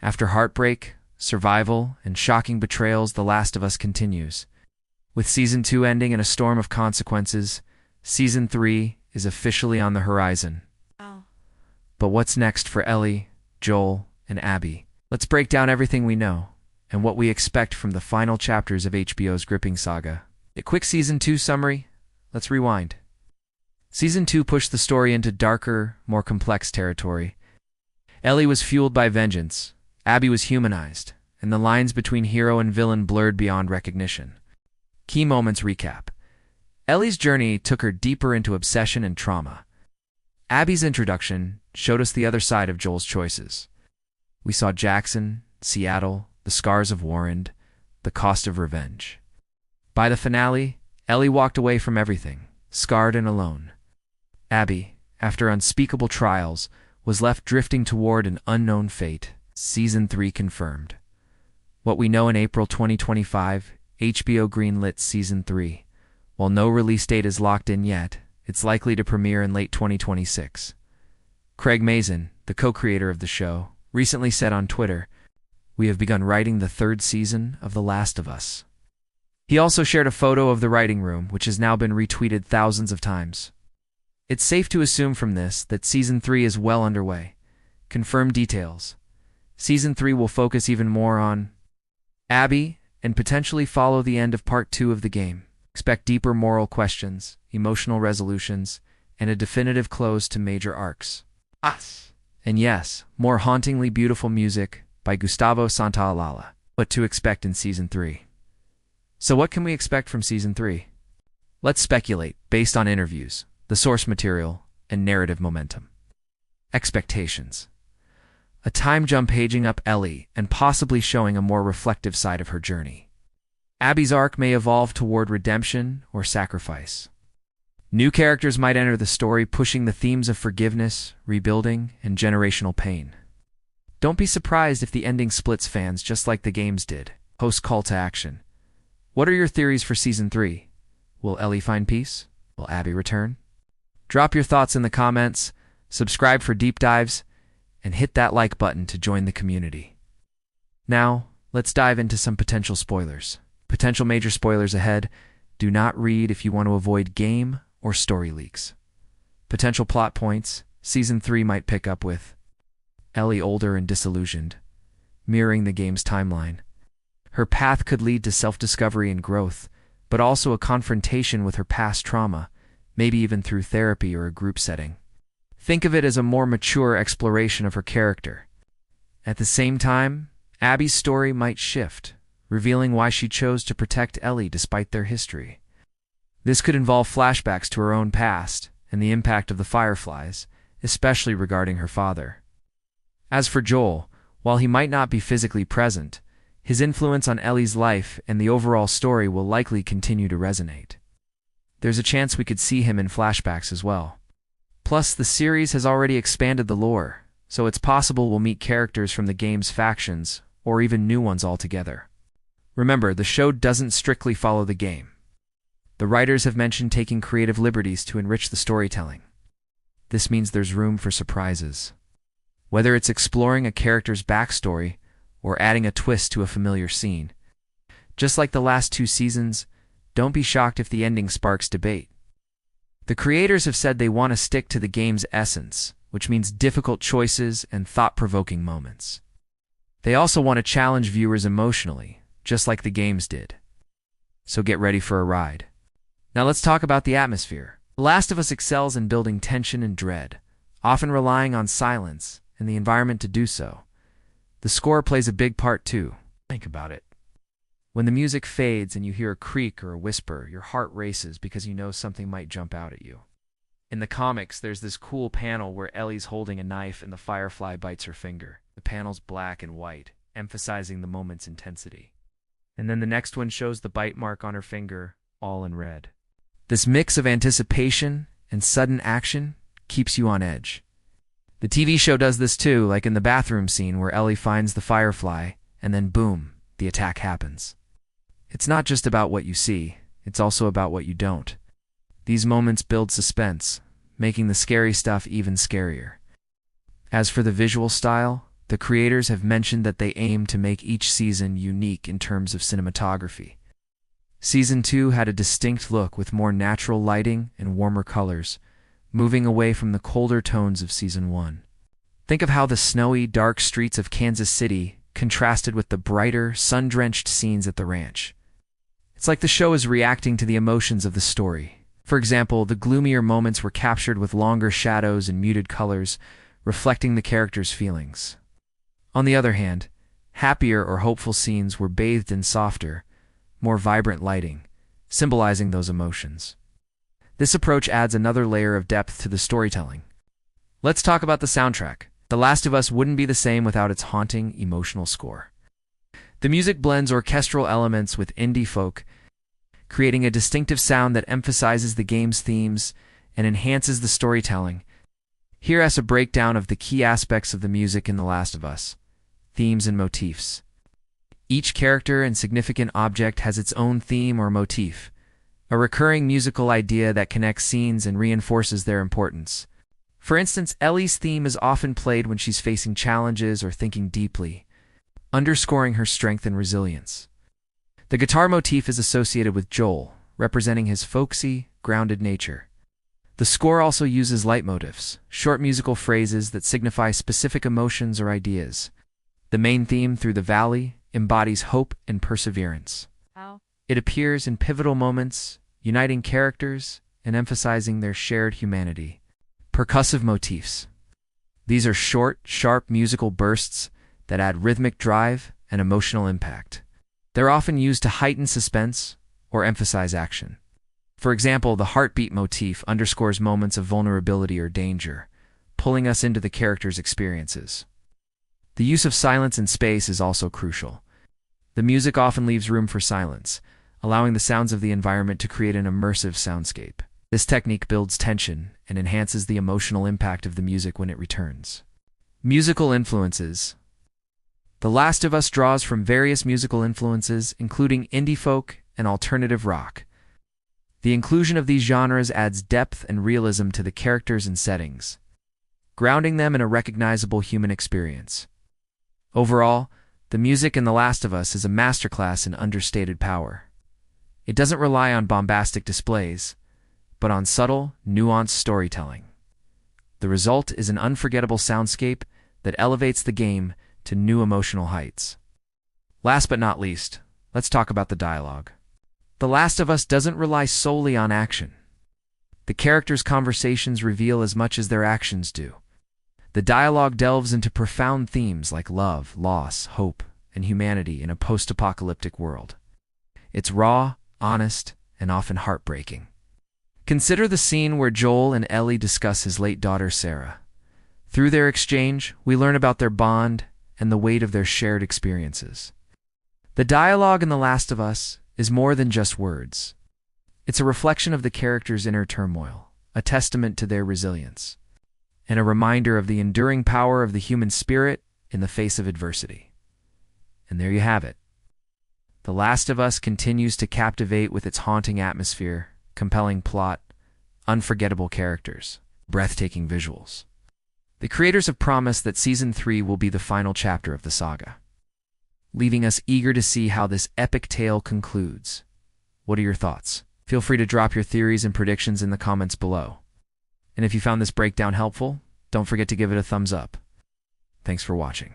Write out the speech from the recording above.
After heartbreak, survival, and shocking betrayals, The Last of Us continues. With Season 2 ending in a storm of consequences, Season 3 is officially on the horizon. Wow. But what's next for Ellie, Joel, and Abby? Let's break down everything we know, and what we expect from the final chapters of HBO's gripping saga. A quick Season 2 summary. Let's rewind. Season 2 pushed the story into darker, more complex territory. Ellie was fueled by vengeance, Abby was humanized, and the lines between hero and villain blurred beyond recognition. Key moments recap. Ellie's journey took her deeper into obsession and trauma. Abby's introduction showed us the other side of Joel's choices. We saw Jackson, Seattle, the scars of Warren, the cost of revenge. By the finale, Ellie walked away from everything, scarred and alone. Abby, after unspeakable trials, was left drifting toward an unknown fate. Season 3 confirmed. What we know: in April 2025, HBO greenlit Season 3. While no release date is locked in yet, it's likely to premiere in late 2026. Craig Mazin, the co-creator of the show, recently said on Twitter, "We have begun writing the third season of The Last of Us." He also shared a photo of the writing room, which has now been retweeted thousands of times. It's safe to assume from this that Season 3 is well underway. Confirmed details. Season 3 will focus even more on Abby and potentially follow the end of Part 2 of the game. Expect deeper moral questions, emotional resolutions, and a definitive close to major arcs. And yes, more hauntingly beautiful music by Gustavo Santaolalla. What to expect in Season 3. So what can we expect from Season 3? Let's speculate based on interviews, the source material, and narrative momentum. Expectations. A time jump aging up Ellie and possibly showing a more reflective side of her journey. Abby's arc may evolve toward redemption or sacrifice. New characters might enter the story, pushing the themes of forgiveness, rebuilding, and generational pain. Don't be surprised if the ending splits fans just like the games did. Post call to action. What are your theories for Season 3? Will Ellie find peace? Will Abby return? Drop your thoughts in the comments, subscribe for deep dives, and hit that like button to join the community. Now, let's dive into some potential spoilers. Potential major spoilers ahead. Do not read if you want to avoid game or story leaks. Potential plot points. Season 3 might pick up with Ellie older and disillusioned, mirroring the game's timeline. Her path could lead to self-discovery and growth, but also a confrontation with her past trauma, maybe even through therapy or a group setting. Think of it as a more mature exploration of her character. At the same time, Abby's story might shift, revealing why she chose to protect Ellie despite their history. This could involve flashbacks to her own past and the impact of the Fireflies, especially regarding her father. As for Joel, while he might not be physically present, his influence on Ellie's life and the overall story will likely continue to resonate. There's a chance we could see him in flashbacks as well. Plus, the series has already expanded the lore, so it's possible we'll meet characters from the game's factions, or even new ones altogether. Remember, the show doesn't strictly follow the game. The writers have mentioned taking creative liberties to enrich the storytelling. This means there's room for surprises. Whether it's exploring a character's backstory or adding a twist to a familiar scene. Just like the last 2 seasons, don't be shocked if the ending sparks debate. The creators have said they want to stick to the game's essence, which means difficult choices and thought-provoking moments. They also want to challenge viewers emotionally, just like the games did. So get ready for a ride. Now let's talk about the atmosphere. The Last of Us excels in building tension and dread, often relying on silence and the environment to do so. The score plays a big part too. Think about it. When the music fades and you hear a creak or a whisper, your heart races because you know something might jump out at you. In the comics, there's this cool panel where Ellie's holding a knife and the Firefly bites her finger. The panel's black and white, emphasizing the moment's intensity. And then the next one shows the bite mark on her finger, all in red. This mix of anticipation and sudden action keeps you on edge. The TV show does this too, like in the bathroom scene where Ellie finds the Firefly, and then boom, the attack happens. It's not just about what you see, it's also about what you don't. These moments build suspense, making the scary stuff even scarier. As for the visual style, The creators have mentioned that they aim to make each season unique in terms of cinematography. Season 2 had a distinct look with more natural lighting and warmer colors, moving away from the colder tones of Season 1. Think of how the snowy, dark streets of Kansas City contrasted with the brighter, sun-drenched scenes at the ranch. It's like the show is reacting to the emotions of the story. For example, the gloomier moments were captured with longer shadows and muted colors, reflecting the characters' feelings. On the other hand, happier or hopeful scenes were bathed in softer, more vibrant lighting, symbolizing those emotions. This approach adds another layer of depth to the storytelling. Let's talk about the soundtrack. The Last of Us wouldn't be the same without its haunting, emotional score. The music blends orchestral elements with indie folk, creating a distinctive sound that emphasizes the game's themes and enhances the storytelling. Here's a breakdown of the key aspects of the music in The Last of Us. Themes and motifs. Each character and significant object has its own theme or motif, a recurring musical idea that connects scenes and reinforces their importance. For instance, Ellie's theme is often played when she's facing challenges or thinking deeply, underscoring her strength and resilience. The guitar motif is associated with Joel, representing his folksy, grounded nature. The score also uses leitmotifs, short musical phrases that signify specific emotions or ideas. The main theme, Through the Valley, embodies hope and perseverance. It appears in pivotal moments, uniting characters and emphasizing their shared humanity. Percussive motifs. These are short, sharp musical bursts that add rhythmic drive and emotional impact. They're often used to heighten suspense or emphasize action. For example, the heartbeat motif underscores moments of vulnerability or danger, pulling us into the character's experiences. The use of silence and space is also crucial. The music often leaves room for silence, allowing the sounds of the environment to create an immersive soundscape. This technique builds tension and enhances the emotional impact of the music when it returns. Musical influences. The Last of Us draws from various musical influences, including indie folk and alternative rock. The inclusion of these genres adds depth and realism to the characters and settings, grounding them in a recognizable human experience. Overall, the music in The Last of Us is a masterclass in understated power. It doesn't rely on bombastic displays, but on subtle, nuanced storytelling. The result is an unforgettable soundscape that elevates the game to new emotional heights. Last but not least, let's talk about the dialogue. The Last of Us doesn't rely solely on action. The characters' conversations reveal as much as their actions do. The dialogue delves into profound themes like love, loss, hope, and humanity in a post-apocalyptic world. It's raw, honest, and often heartbreaking. Consider the scene where Joel and Ellie discuss his late daughter Sarah. Through their exchange, we learn about their bond and the weight of their shared experiences. The dialogue in The Last of Us is more than just words. It's a reflection of the characters' inner turmoil, a testament to their resilience, and a reminder of the enduring power of the human spirit in the face of adversity. And there you have it. The Last of Us continues to captivate with its haunting atmosphere, compelling plot, unforgettable characters, breathtaking visuals. The creators have promised that Season 3 will be the final chapter of the saga, leaving us eager to see how this epic tale concludes. What are your thoughts? Feel free to drop your theories and predictions in the comments below. And if you found this breakdown helpful, don't forget to give it a thumbs up. Thanks for watching.